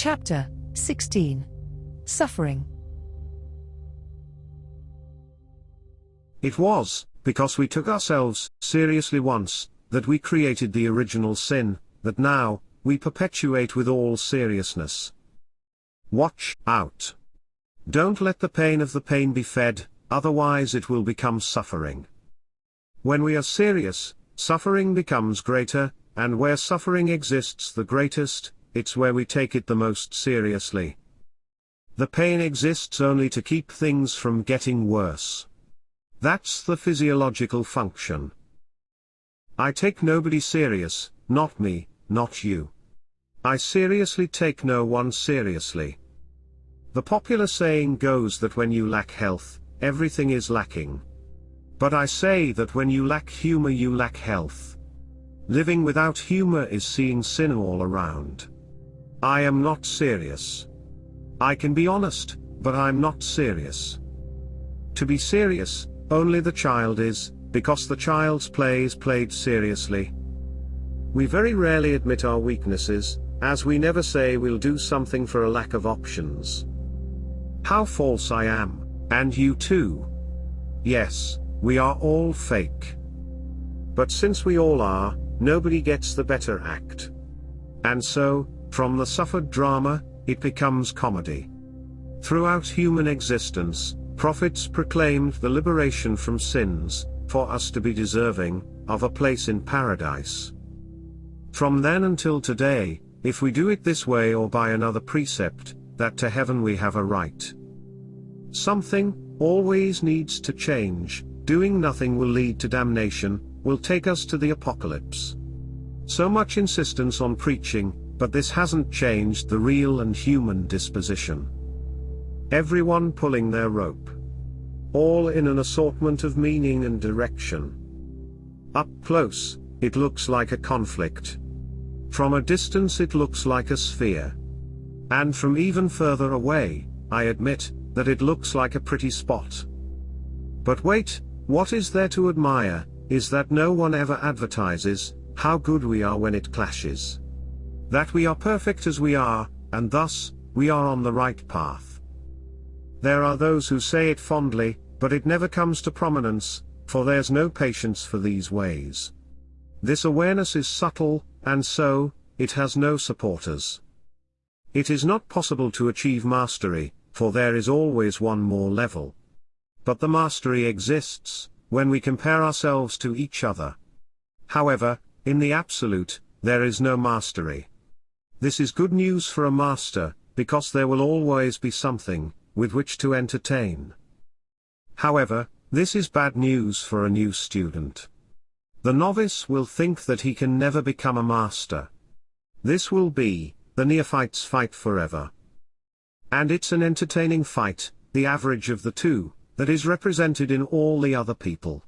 Chapter 16. Suffering. It was because we took ourselves seriously once that we created the original sin, that now we perpetuate with all seriousness. Watch out. Don't let the pain of the pain be fed, otherwise it will become suffering. When we are serious, suffering becomes greater, and where suffering exists the greatest, it's where we take it the most seriously. The pain exists only to keep things from getting worse. That's the physiological function. I take nobody serious, not me, not you. I seriously take no one seriously. The popular saying goes that when you lack health, everything is lacking. But I say that when you lack humor you lack health. Living without humor is seeing sin all around. I am not serious. I can be honest, but I'm not serious. To be serious, only the child is, because the child's play is played seriously. We very rarely admit our weaknesses, as we never say we'll do something for a lack of options. How false I am, and you too. Yes, we are all fake. But since we all are, nobody gets the better act. And so, from the suffered drama, it becomes comedy. Throughout human existence, prophets proclaimed the liberation from sins, for us to be deserving of a place in paradise. From then until today, if we do it this way or by another precept, that to heaven we have a right. Something always needs to change. Doing nothing will lead to damnation, will take us to the apocalypse. So much insistence on preaching, but this hasn't changed the real and human disposition. Everyone pulling their rope. All in an assortment of meaning and direction. Up close, it looks like a conflict. From a distance it looks like a sphere. And from even further away, I admit, that it looks like a pretty spot. But wait, what is there to admire, is that no one ever advertises how good we are when it clashes. That we are perfect as we are, and thus, we are on the right path. There are those who say it fondly, but it never comes to prominence, for there's no patience for these ways. This awareness is subtle, and so, it has no supporters. It is not possible to achieve mastery, for there is always one more level. But the mastery exists, when we compare ourselves to each other. However, in the absolute, there is no mastery. This is good news for a master, because there will always be something with which to entertain. However, this is bad news for a new student. The novice will think that he can never become a master. This will be the neophyte's fight forever. And it's an entertaining fight, the average of the two, that is represented in all the other people.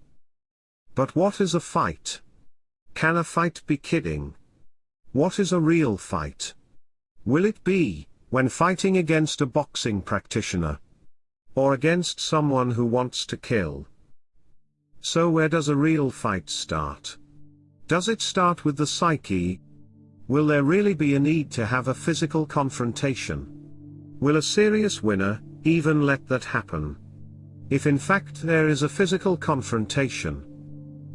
But what is a fight? Can a fight be kidding? What is a real fight? Will it be, when fighting against a boxing practitioner? Or against someone who wants to kill? So where does a real fight start? Does it start with the psyche? Will there really be a need to have a physical confrontation? Will a serious winner even let that happen? If in fact there is a physical confrontation,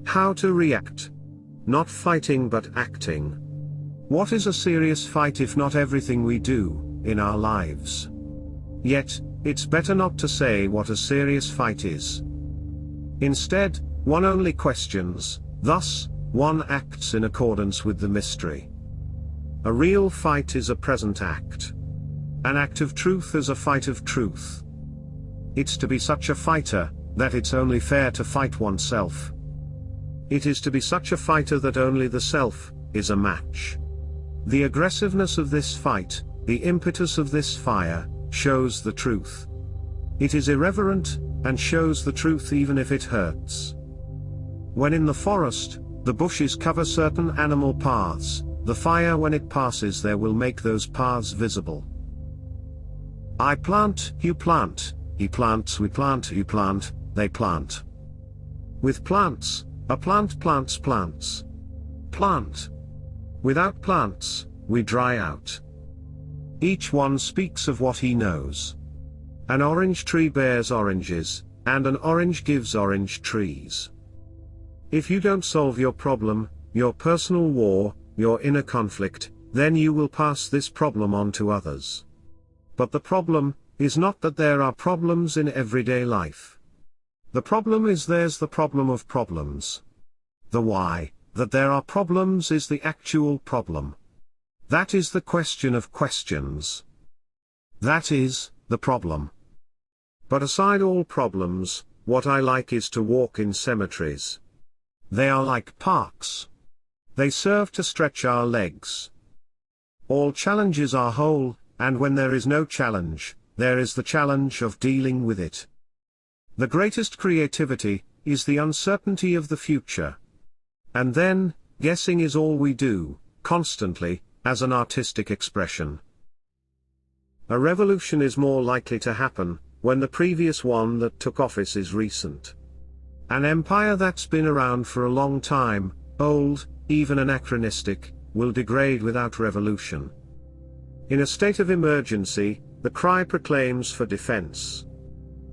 how to react? Not fighting but acting. What is a serious fight if not everything we do in our lives? Yet, it's better not to say what a serious fight is. Instead, one only questions, thus, one acts in accordance with the mystery. A real fight is a present act. An act of truth is a fight of truth. It's to be such a fighter, that it's only fair to fight oneself. It is to be such a fighter that only the self is a match. The aggressiveness of this fight, the impetus of this fire, shows the truth. It is irreverent, and shows the truth even if it hurts. When in the forest, the bushes cover certain animal paths, the fire when it passes there will make those paths visible. I plant, you plant, he plants, we plant, you plant, they plant. With plants, a plant plants plants. Plant. Without plants, we dry out. Each one speaks of what he knows. An orange tree bears oranges, and an orange gives orange trees. If you don't solve your problem, your personal war, your inner conflict, then you will pass this problem on to others. But the problem is not that there are problems in everyday life. The problem is there's the problem of problems. The why, that there are problems, is the actual problem. That is the question of questions. That is the problem. But aside all problems, what I like is to walk in cemeteries. They are like parks. They serve to stretch our legs. All challenges are whole, and when there is no challenge, there is the challenge of dealing with it. The greatest creativity is the uncertainty of the future. And then, guessing is all we do, constantly, as an artistic expression. A revolution is more likely to happen when the previous one that took office is recent. An empire that's been around for a long time, old, even anachronistic, will degrade without revolution. In a state of emergency, the cry proclaims for defense.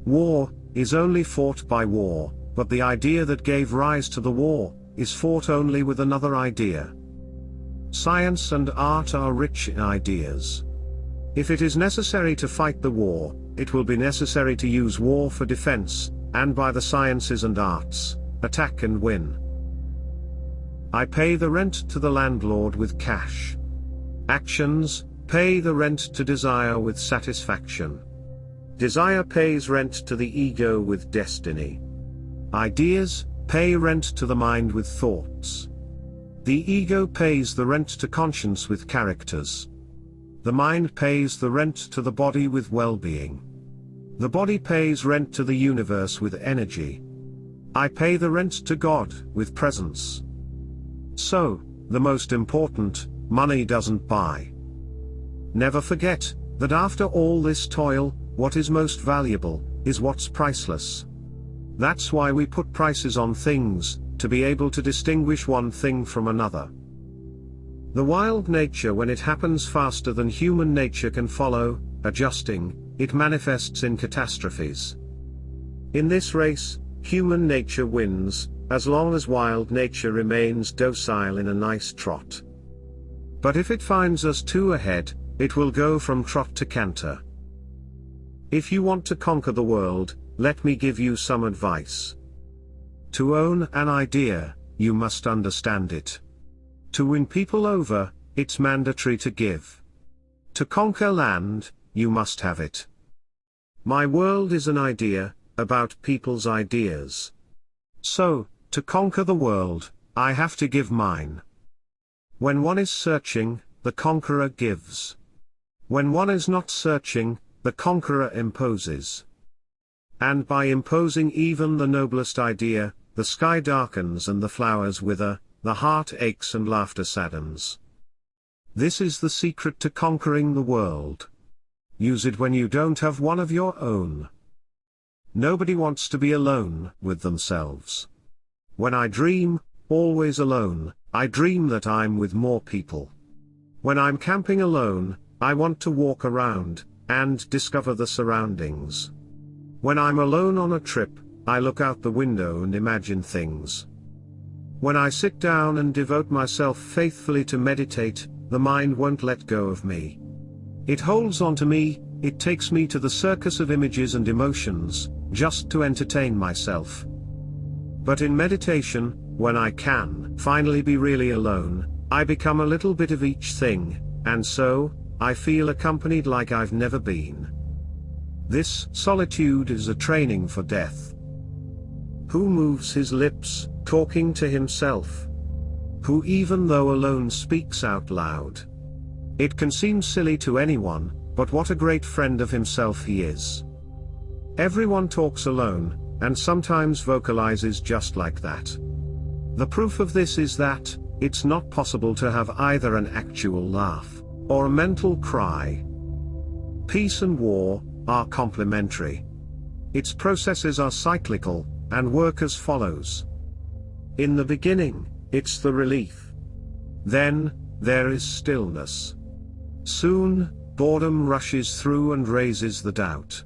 War is only fought by war, but the idea that gave rise to the war is fought only with another idea. Science and art are rich in ideas. If it is necessary to fight the war, it will be necessary to use war for defense, and by the sciences and arts, attack and win. I pay the rent to the landlord with cash. Actions pay the rent to desire with satisfaction. Desire pays rent to the ego with destiny. Ideas pay rent to the mind with thoughts. The ego pays the rent to conscience with characters. The mind pays the rent to the body with well-being. The body pays rent to the universe with energy. I pay the rent to God with presence. So, the most important, money doesn't buy. Never forget that after all this toil, what is most valuable is what's priceless. That's why we put prices on things, to be able to distinguish one thing from another. The wild nature, when it happens faster than human nature can follow, adjusting, it manifests in catastrophes. In this race, human nature wins, as long as wild nature remains docile in a nice trot. But if it finds us too ahead, it will go from trot to canter. If you want to conquer the world, let me give you some advice. To own an idea, you must understand it. To win people over, it's mandatory to give. To conquer land, you must have it. My world is an idea, about people's ideas. So, to conquer the world, I have to give mine. When one is searching, the conqueror gives. When one is not searching, the conqueror imposes. And by imposing even the noblest idea, the sky darkens and the flowers wither, the heart aches and laughter saddens. This is the secret to conquering the world. Use it when you don't have one of your own. Nobody wants to be alone with themselves. When I dream, always alone, I dream that I'm with more people. When I'm camping alone, I want to walk around, and discover the surroundings. When I'm alone on a trip, I look out the window and imagine things. When I sit down and devote myself faithfully to meditate, the mind won't let go of me. It holds on to me, it takes me to the circus of images and emotions, just to entertain myself. But in meditation, when I can finally be really alone, I become a little bit of each thing, and so, I feel accompanied like I've never been. This solitude is a training for death. Who moves his lips, talking to himself? Who even though alone speaks out loud? It can seem silly to anyone, but what a great friend of himself he is. Everyone talks alone, and sometimes vocalizes just like that. The proof of this is that, it's not possible to have either an actual laugh, or a mental cry. Peace and war are complementary. Its processes are cyclical, and work as follows. In the beginning, it's the relief. Then, there is stillness. Soon, boredom rushes through and raises the doubt.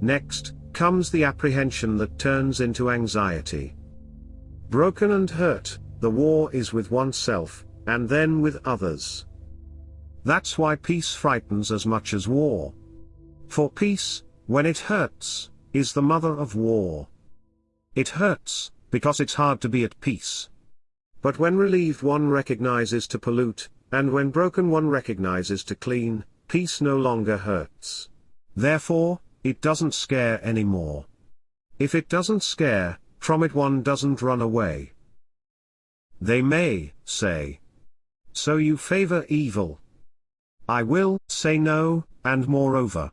Next, comes the apprehension that turns into anxiety. Broken and hurt, the war is with oneself, and then with others. That's why peace frightens as much as war. For peace, when it hurts, is the mother of war. It hurts, because it's hard to be at peace. But when relieved one recognizes to pollute, and when broken one recognizes to clean, peace no longer hurts. Therefore, it doesn't scare anymore. If it doesn't scare, from it one doesn't run away. They may say, "So you favor evil?" I will say no, and moreover.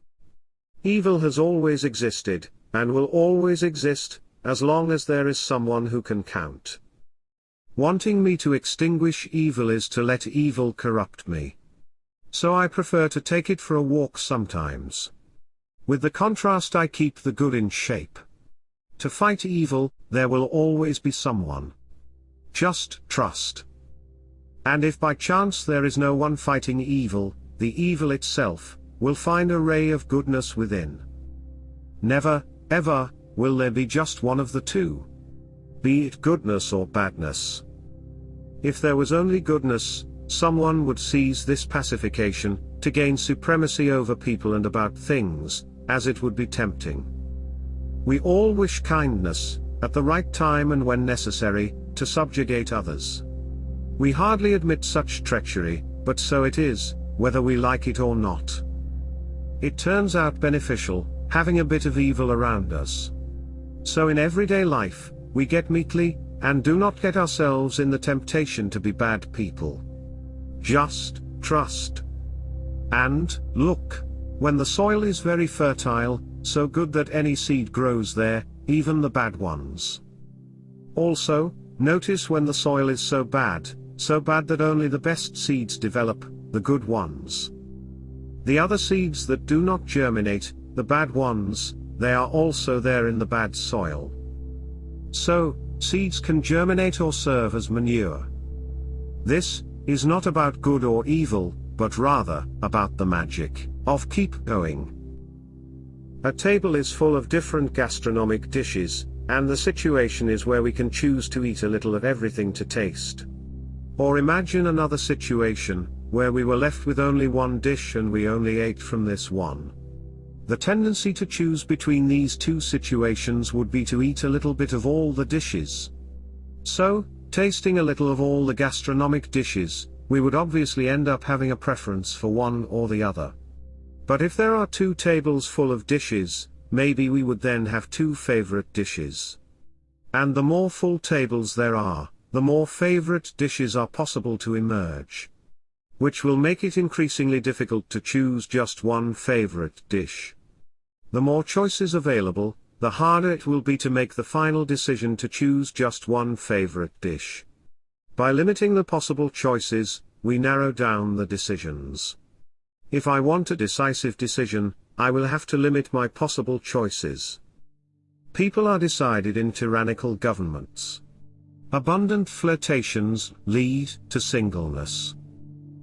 Evil has always existed, and will always exist, as long as there is someone who can count. Wanting me to extinguish evil is to let evil corrupt me. So I prefer to take it for a walk sometimes. With the contrast I keep the good in shape. To fight evil, there will always be someone. Just trust. And if by chance there is no one fighting evil, the evil itself will find a ray of goodness within. Never, ever, will there be just one of the two. Be it goodness or badness. If there was only goodness, someone would seize this pacification, to gain supremacy over people and about things, as it would be tempting. We all wish kindness, at the right time and when necessary, to subjugate others. We hardly admit such treachery, but so it is, whether we like it or not. It turns out beneficial, having a bit of evil around us. So in everyday life, we get meekly, and do not get ourselves in the temptation to be bad people. Just trust. And, look, when the soil is very fertile, so good that any seed grows there, even the bad ones. Also, notice when the soil is so bad that only the best seeds develop, the good ones. The other seeds that do not germinate, the bad ones, they are also there in the bad soil. So, seeds can germinate or serve as manure. This is not about good or evil, but rather about the magic of keep going. A table is full of different gastronomic dishes, and the situation is where we can choose to eat a little of everything to taste. Or imagine another situation, where we were left with only one dish and we only ate from this one. The tendency to choose between these two situations would be to eat a little bit of all the dishes. So, tasting a little of all the gastronomic dishes, we would obviously end up having a preference for one or the other. But if there are two tables full of dishes, maybe we would then have two favorite dishes. And the more full tables there are, the more favorite dishes are possible to emerge. Which will make it increasingly difficult to choose just one favorite dish. The more choices available, the harder it will be to make the final decision to choose just one favorite dish. By limiting the possible choices, we narrow down the decisions. If I want a decisive decision, I will have to limit my possible choices. People are decided in tyrannical governments. Abundant flirtations lead to singleness.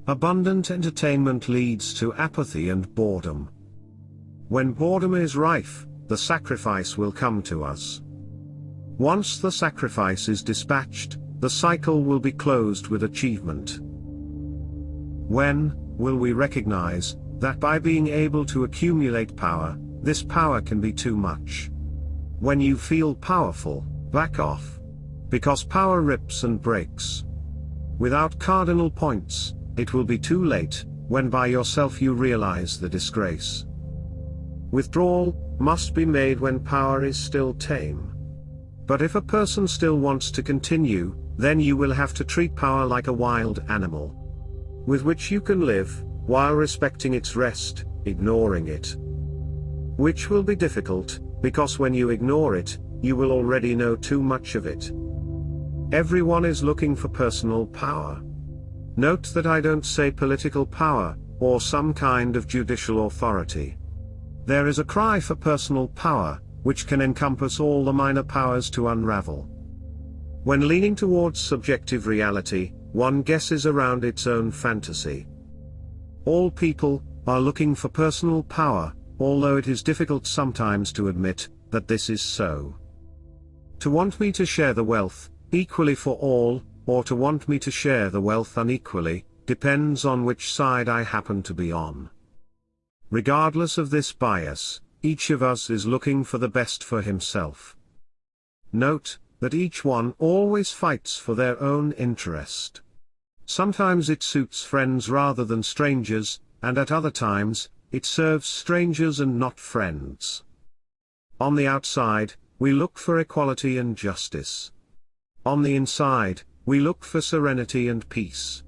Abundant entertainment leads to apathy and boredom. When boredom is rife, the sacrifice will come to us. Once the sacrifice is dispatched, the cycle will be closed with achievement. When will we recognize that by being able to accumulate power, this power can be too much? When you feel powerful, back off. Because power rips and breaks. Without cardinal points, it will be too late, when by yourself you realize the disgrace. Withdrawal must be made when power is still tame. But if a person still wants to continue, then you will have to treat power like a wild animal, with which you can live, while respecting its rest, ignoring it. Which will be difficult, because when you ignore it, you will already know too much of it. Everyone is looking for personal power. Note that I don't say political power, or some kind of judicial authority. There is a cry for personal power, which can encompass all the minor powers to unravel. When leaning towards subjective reality, one guesses around its own fantasy. All people, are looking for personal power, although it is difficult sometimes to admit that this is so. To want me to share the wealth, equally for all, or to want me to share the wealth unequally, depends on which side I happen to be on. Regardless of this bias, each of us is looking for the best for himself. Note that each one always fights for their own interest. Sometimes it suits friends rather than strangers, and at other times, it serves strangers and not friends. On the outside, we look for equality and justice. On the inside, we look for serenity and peace.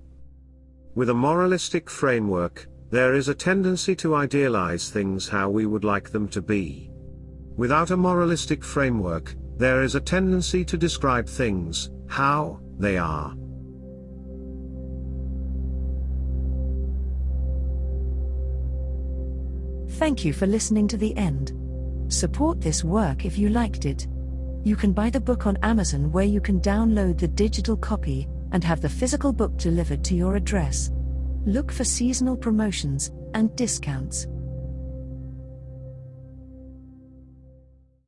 With a moralistic framework, there is a tendency to idealize things how we would like them to be. Without a moralistic framework, there is a tendency to describe things how they are. Thank you for listening to the end. Support this work if you liked it. You can buy the book on Amazon, where you can download the digital copy and have the physical book delivered to your address. Look for seasonal promotions and discounts.